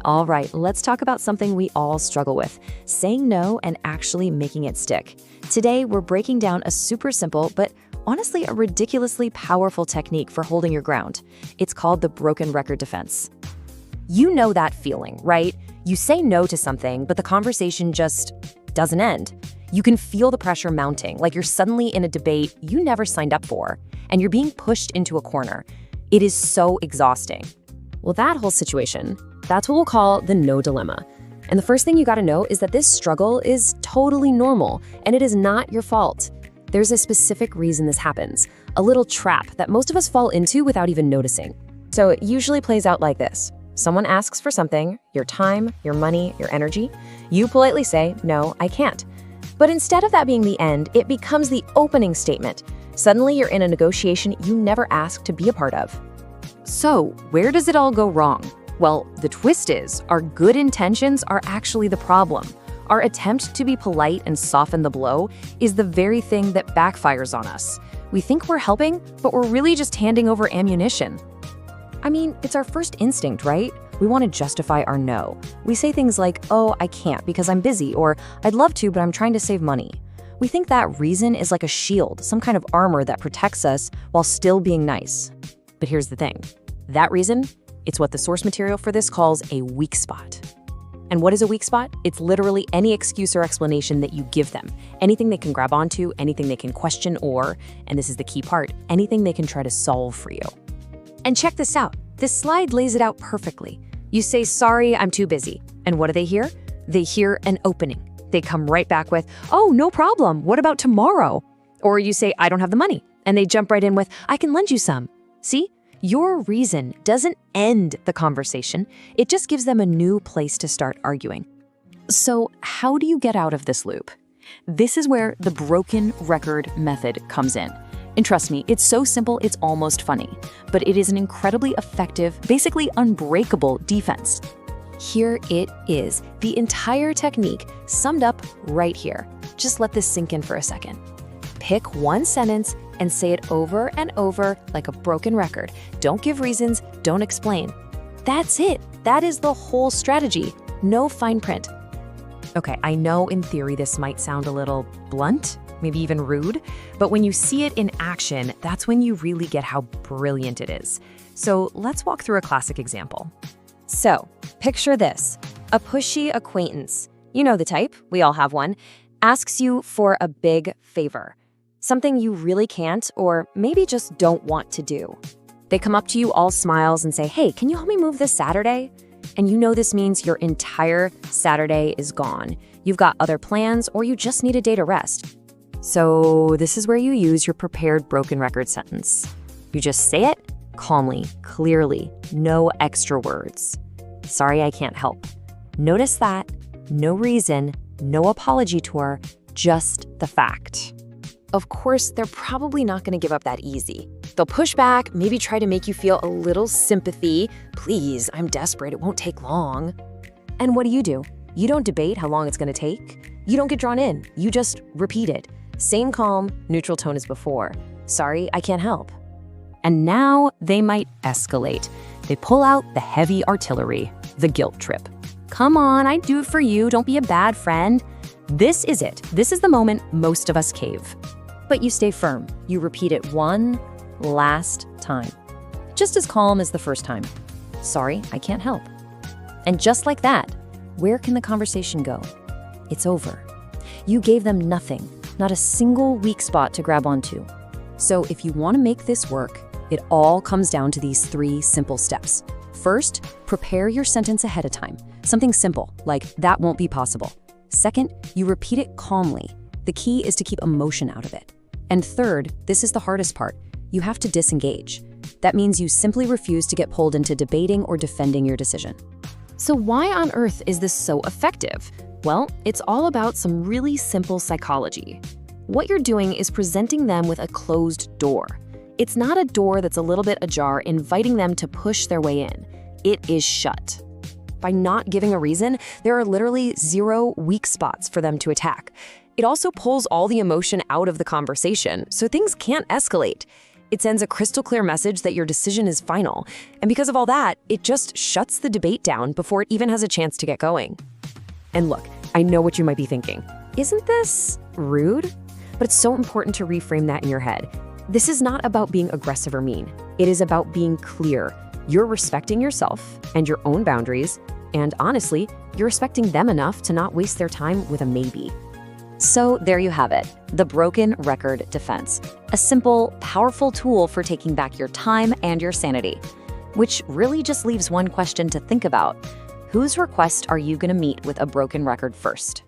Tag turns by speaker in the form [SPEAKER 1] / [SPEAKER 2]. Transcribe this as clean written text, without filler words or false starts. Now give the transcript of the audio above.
[SPEAKER 1] All right, let's talk about something we all struggle with, saying no and actually making it stick. Today, we're breaking down a super simple, but honestly a ridiculously powerful technique for holding your ground. It's called the broken record defense. You know that feeling, right? You say no to something, but the conversation just doesn't end. You can feel the pressure mounting, like you're suddenly in a debate you never signed up for, and you're being pushed into a corner. It is so exhausting. Well, that whole situation, that's what we'll call the no dilemma. And the first thing you gotta know is that this struggle is totally normal, and it is not your fault. There's a specific reason this happens, a little trap that most of us fall into without even noticing. So it usually plays out like this. Someone asks for something, your time, your money, your energy. You politely say, no, I can't. But instead of that being the end, it becomes the opening statement. Suddenly you're in a negotiation you never asked to be a part of. So where does it all go wrong? Well, the twist is our good intentions are actually the problem. Our attempt to be polite and soften the blow is the very thing that backfires on us. We think we're helping, but we're really just handing over ammunition. I mean, it's our first instinct, right? We want to justify our no. We say things like, oh, I can't because I'm busy, or I'd love to, but I'm trying to save money. We think that reason is like a shield, some kind of armor that protects us while still being nice. But here's the thing. That reason, it's what the source material for this calls a weak spot. And what is a weak spot? It's literally any excuse or explanation that you give them. Anything they can grab onto, anything they can question, or, and this is the key part, anything they can try to solve for you. And check this out. This slide lays it out perfectly. You say, sorry, I'm too busy. And what do they hear? They hear an opening. They come right back with, oh, no problem. What about tomorrow? Or you say, I don't have the money. And they jump right in with, I can lend you some. See? Your reason doesn't end the conversation. It just gives them a new place to start arguing. So how do you get out of this loop? This is where the broken record method comes in. And trust me, it's so simple, it's almost funny. But it is an incredibly effective, basically unbreakable defense. Here it is, the entire technique summed up right here. Just let this sink in for a second. Pick one sentence and say it over and over like a broken record. Don't give reasons, don't explain. That's it. That is the whole strategy. No fine print. Okay, I know in theory this might sound a little blunt, maybe even rude, but when you see it in action, that's when you really get how brilliant it is. So let's walk through a classic example. So, picture this. A pushy acquaintance, you know the type, we all have one, asks you for a big favor. Something you really can't or maybe just don't want to do. They come up to you all smiles and say, hey, can you help me move this Saturday? And you know this means your entire Saturday is gone. You've got other plans or you just need a day to rest. So this is where you use your prepared broken record sentence. You just say it calmly, clearly, no extra words. Sorry, I can't help. Notice that, no reason, no apology tour, just the fact. Of course, they're probably not going to give up that easy. They'll push back, maybe try to make you feel a little sympathy. Please, I'm desperate, it won't take long. And what do? You don't debate how long it's going to take. You don't get drawn in, you just repeat it. Same calm, neutral tone as before. Sorry, I can't help. And now they might escalate. They pull out the heavy artillery, the guilt trip. Come on, I'd do it for you, don't be a bad friend. This is it. This is the moment most of us cave. But you stay firm. You repeat it one last time. Just as calm as the first time. Sorry, I can't help. And just like that, where can the conversation go? It's over. You gave them nothing, not a single weak spot to grab onto. So if you want to make this work, it all comes down to these 3 simple steps. First, prepare your sentence ahead of time. Something simple, like that won't be possible. Second, you repeat it calmly. The key is to keep emotion out of it. And third, this is the hardest part. You have to disengage. That means you simply refuse to get pulled into debating or defending your decision. So why on earth is this so effective? Well, it's all about some really simple psychology. What you're doing is presenting them with a closed door. It's not a door that's a little bit ajar, inviting them to push their way in. It is shut. By not giving a reason, there are literally 0 weak spots for them to attack. It also pulls all the emotion out of the conversation, so things can't escalate. It sends a crystal clear message that your decision is final. And because of all that, it just shuts the debate down before it even has a chance to get going. And look, I know what you might be thinking. Isn't this rude? But it's so important to reframe that in your head. This is not about being aggressive or mean. It is about being clear. You're respecting yourself and your own boundaries, and honestly, you're respecting them enough to not waste their time with a maybe. So there you have it, the broken record defense. A simple, powerful tool for taking back your time and your sanity. Which really just leaves one question to think about. Whose request are you going to meet with a broken record first?